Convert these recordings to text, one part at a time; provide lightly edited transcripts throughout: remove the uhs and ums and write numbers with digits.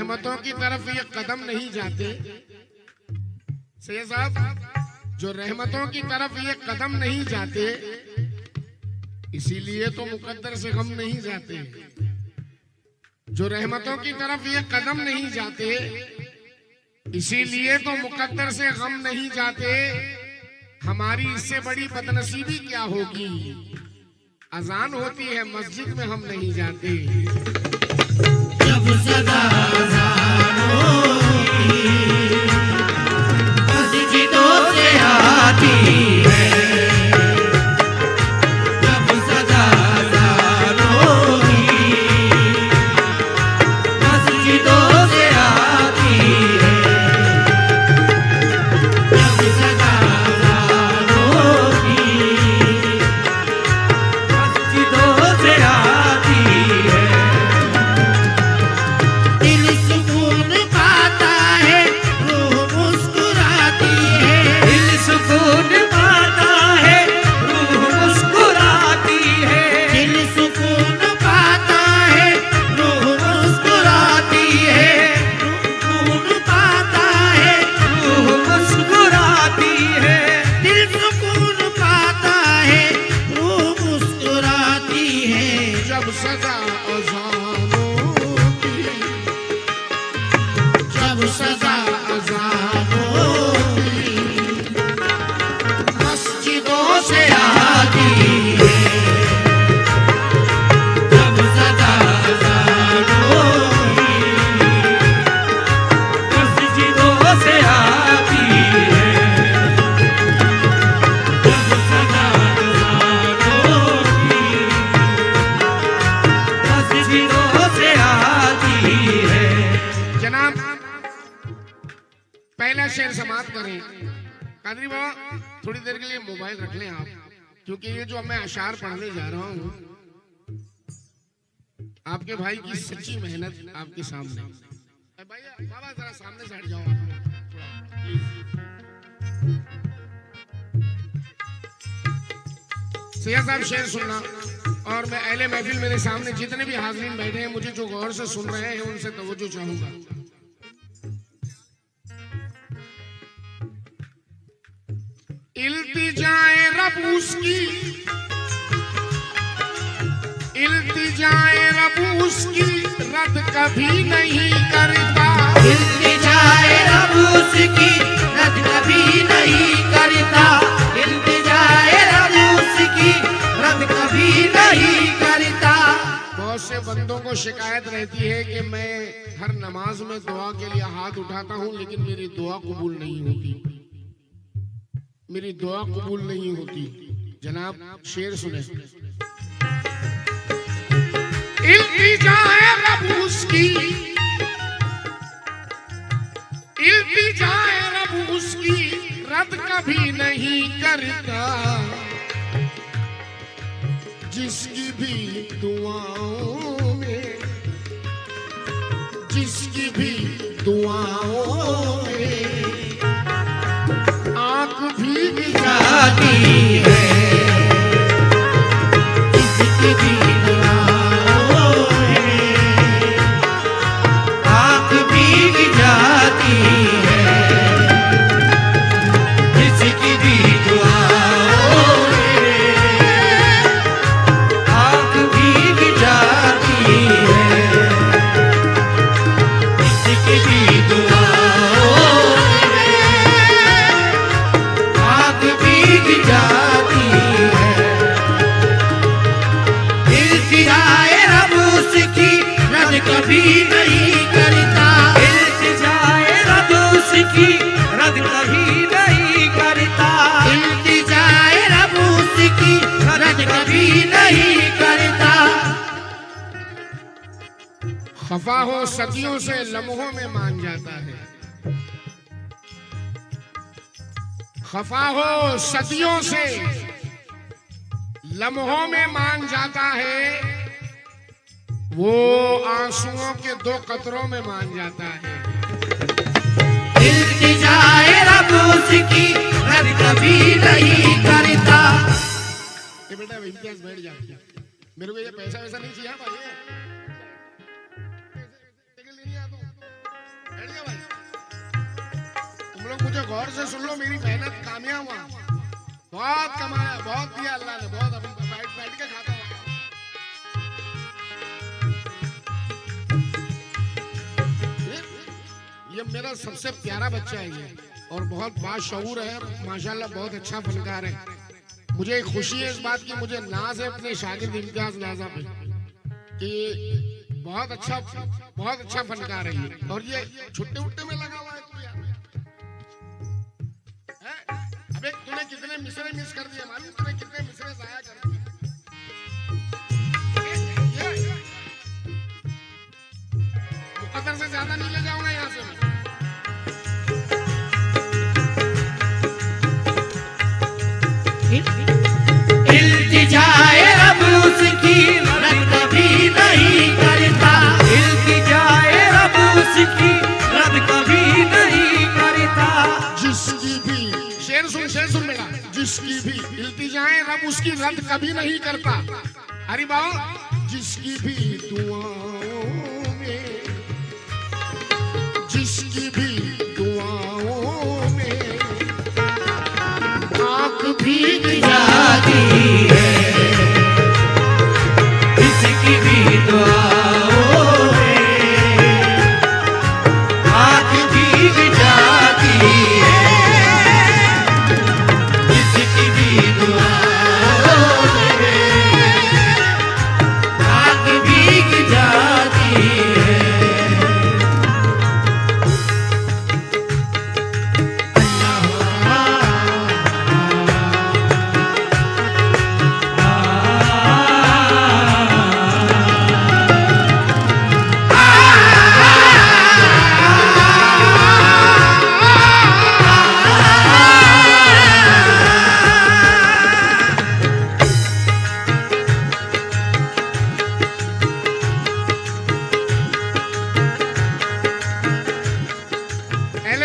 रहमतों की तरफ ये कदम नहीं जाते, सैयद साहब, जो रहमतों की तरफ ये कदम नहीं जाते, इसीलिए तो मुकद्दर से हम नहीं जाते। जो रहमतों की तरफ ये कदम नहीं जाते, इसीलिए तो मुकद्दर से हम नहीं जाते। हमारी इससे बड़ी बदनसीबी क्या होगी, अजान होती है मस्जिद में हम नहीं जाते। जब सदा अजान होती मस्जिदों से आती है, जब सदा अजान होती मस्जिदों से आती है, जब सदा अजान होती मस्जिदों से आती है, दिल सुकून पाता है, रूह मुस्कुराती है, दिल सुकून पाता है, रूह मुस्कुराती है, दिल सुकून पाता है, रूह मुस्कुराती है, सुकून पाता है, रूह मुस्कुराती है, दिल सुकून पाता है, रूह मुस्कुराती है, जब सदा अजान होती, जब सदा अजान होती मस्जिदों से आती है, जब सदा अजान होती मस्जिदों से आती है, जब सदा अजान होती मस्जिदों से आती है। जनाब पहला शेर समाप्त करें। कादरी बाबा थोड़ी देर के लिए मोबाइल रख लें आप, क्योंकि ये जो मैं अशार पढ़ने जा रहा हूँ, आपके भाई की सच्ची मेहनत आपके सामने। भाई बाबा जरा सामने से हट जाओ आप लोग थोड़ा, प्लीज। सैयद साहब शेर सुनना, और मैं अहले महफिल मेरे सामने जितने भी हाज़रीन बैठे हैं, मुझे जो गौर से सुन रहे हैं, उनसे तवज्जो चाहूंगा। इल्तिजाए रब उसकी, इल्तिजाए रब उसकी रद्द कभी नहीं करता, इल्तिजाए रब उसकी रद्द कभी नहीं करता, इल्तिजाए रब उसकी रद्द कभी नहीं करता। बहुत से बंदों को शिकायत रहती है कि मैं हर नमाज में दुआ के लिए हाथ उठाता हूं, लेकिन मेरी दुआ कबूल नहीं होती, मेरी दुआ कबूल नहीं होती। जनाब शेर सुने। इल्तिजाए रब उसकी, इल्तिजाए रब उसकी रद्द कभी नहीं करता, जिसकी भी दुआओं में, जिसकी भी दुआओं में आंख भीग जाती है, जिसकी भी दुआओं में आँख भीग जाती है, जिसकी भी दुआओं में आँख भीग जाती है, जिसकी भी दुआओं आँख भीग जाती है, इल्तिजाए रब उसकी रद्द कभी नहीं करता, इल्तिजाए रब उसकी रद्द कभी नहीं करता, इल्तिजाए रब उसकी रद्द कभी नहीं करता। खफा हो सदियों से लम्हों में मान जाता है, खफा हो सदियों से लम्हों में मान जाता है, वो आंसुओं के 2 कतरों में मान जाता है। इल्तिजाए रब उसकी रद्द कभी नहीं करता। ये बेटा इम्तियाज बैठ जा, मेरे को ये पैसा वैसा नहीं चाहिए भाई, टिकट लेनी आ तो बैठ जाओ भाई। तुम लोग मुझे गौर से सुन लो, मेरी मेहनत कामयाब हुआ, बहुत कमाया, बहुत दिया अल्लाह ने, बहुत। अभी बैठ बैठ के खाता हूँ। ये मेरा सबसे प्यारा बच्चा है ये, और बहुत बाशऊर है, माशाल्लाह बहुत अच्छा फनकार है। मुझे खुशी है इस बात की, मुझे नाज है अपने शागिर्द इम्तियाज नाजा पे कि बहुत अच्छा फनकार है ये। और ये छुट्टे उट्टे में लगा हुआ है तू यार। अबे तूने कितने मिसरे मिस कर दिए मालूम? तूने कितने मिसरे जाया कर दिए? मुकद्दर से ज्यादा नहीं ले जाऊंगा यहाँ से मैं। इल्तिजाए रब उसकी रद कभी नहीं करता, इल्तिजाए रब उसकी रद कभी नहीं करता। जिसकी भी शेर सुन बेटा, जिसकी भी इल्तिजाए रब उसकी रद कभी नहीं करता। अरे बाबा, जिसकी भी दुआओं में, जिसकी भी दुआओं में आँख भीग जाती है, जिसकी भी दुआओं में आँख भीग जाती है, जिसकी भी दुआओं में आँख भीग जाती है।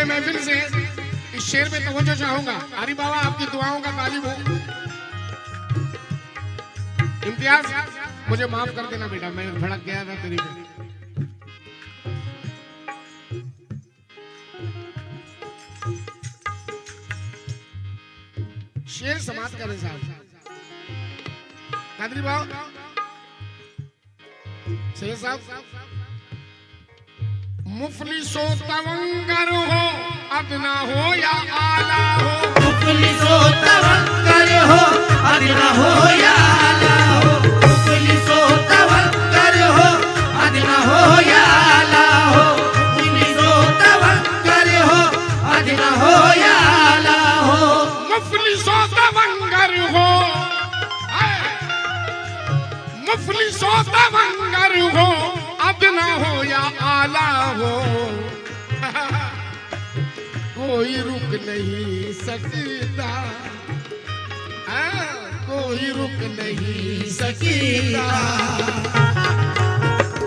महफिल से इस शेर में तवज्जो चाहूंगा। अरे बाबा, आपकी दुआओं का तालिब हूं। इम्तियाज, मुझे माफ कर देना बेटा, मैं भड़क गया था तेरी पे। शेर समाप्त करें साहब। कादरी बाबा, शेर साहब, मुफलिसो तवंगर हो, अदना हो या आला हो, मुफलिसो तवंगर हो, अदना हो या आला हो, मुफलिसो तवंगर हो, अदना हो या आला हो, मुफलिसो तवंगर हो, अदना हो या आला हो, मुफलिसो तवंगर हो, मुफलिसो तवंगर हो, अदना हो या आला हो, कोई रुक नहीं सकता, कोई रुक नहीं सकता,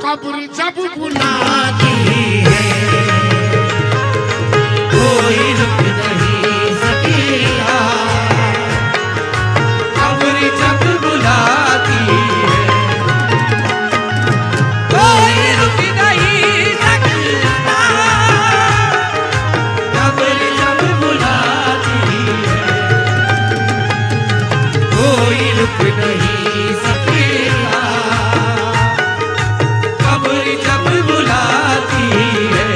कब्र जब बुलाती है, कोई रुक नहीं सकता, कब्र जब बुलाती है, कोई रुक नहीं सकता, कब्र जब बुलाती है, कोई रुक नहीं सकता, कब्र जब बुलाती है,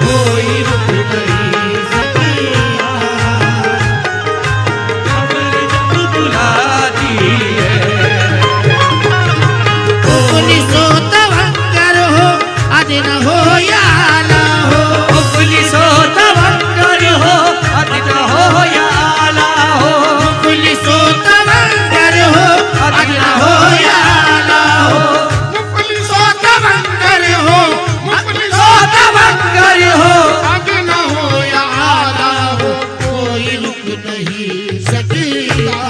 कोई रुक नहीं सकता, कब्र जब बुलाती है। मुफलिसो तवंगर हो, अदना हो या आला हो, मुफलिसो तवंगर हो, अदना हो या आला हो, मुफलिसो तवंगर हो, अदना हो या आला हो, मुफलिसो तवंगर हो, मुफलिसो तवंगर हो, अदना हो या आला हो, कोई रुक नहीं सकता,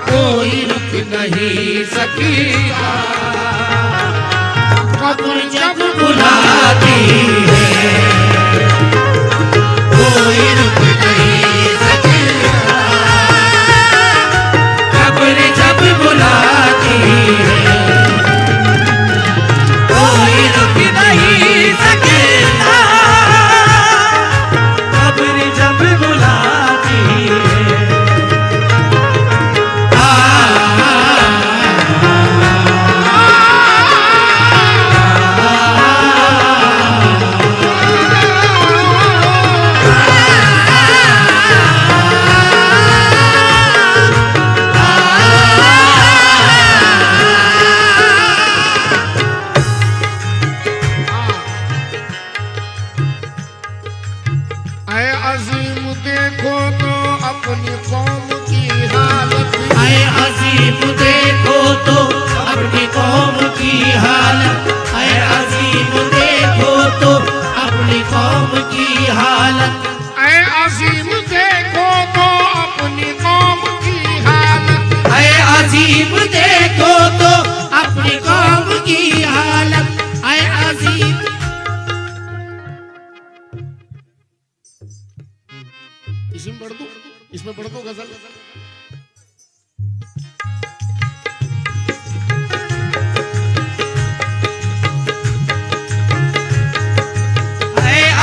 कोई रुक नहीं सकता, कब्र जब बुलाती है, कोई रुक नहीं सकता, कब्र जब बुलाती है, कोई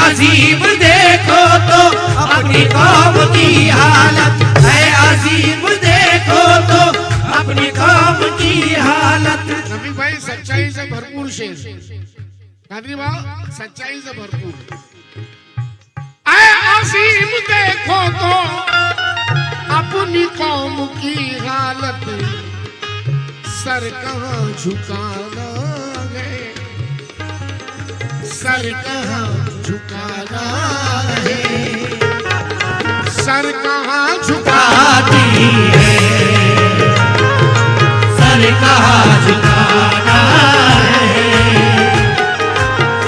अजीब देखो तो अपनी कौम की हालत है, अजीब देखो तो अपनी कौम की हालत। रफी भाई सच्चाई से भरपूर शेर, कादरी भाव सच्चाई से भरपूर। ऐ अजीब देखो तो अपनी कौम की हालत, सर कहाँ झुकाना है, सर कहाँ झुकाना है, सर कहाँ झुकाती है, सर कहाँ झुकाना है,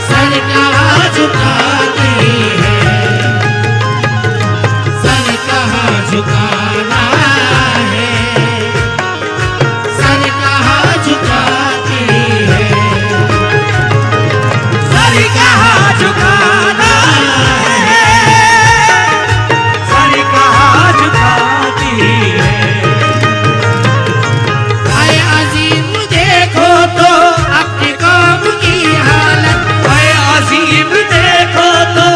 सर कहाँ झुकाती है, सर कहाँ झुकाना है, सर कहाँ झुकाती है, सर कहाँ झुकाना है, सर कहाँ झुकाती है। आए अजीम देखो तो अपनी कौम की हालत, आए अजीम देखो तो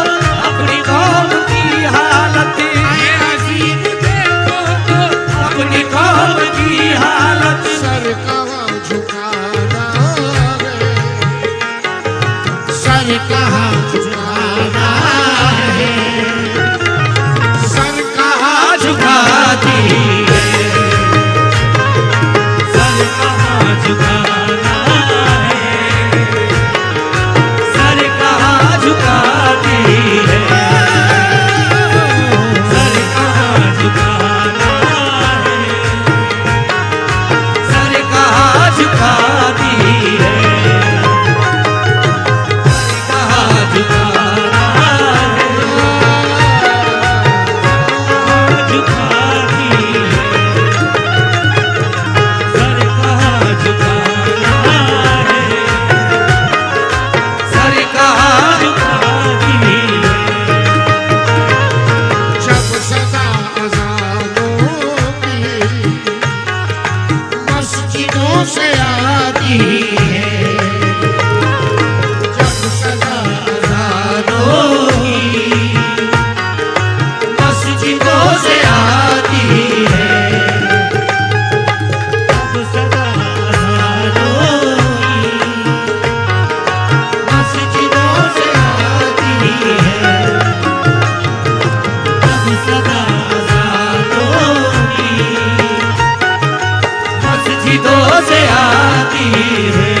अपनी कौम की हालत, आए अजीम देखो तो अपनी कौम की हालत। सर कहाँ झुकाना है, सर कहाँ झुकाना है, सर कहाँ झुकाती है, सर कहाँ झुकाना है, सर कहाँ झुकाती है, सर कहाँ झुकाना है, सर कहाँ झुकाती है, सर कहाँ झुकाना है, झुकाती है, सर कहाँ झुकाना है, सर कहाँ झुकाती है। जब सदा अज़ानों की मस्जिदों से आती है, जब सदा अज़ानों की मस्जिदों से आती है, अब सदा अज़ानों की मस्जिदों से आती है, अब सदा अज़ानों की मस्जिदों से आती है।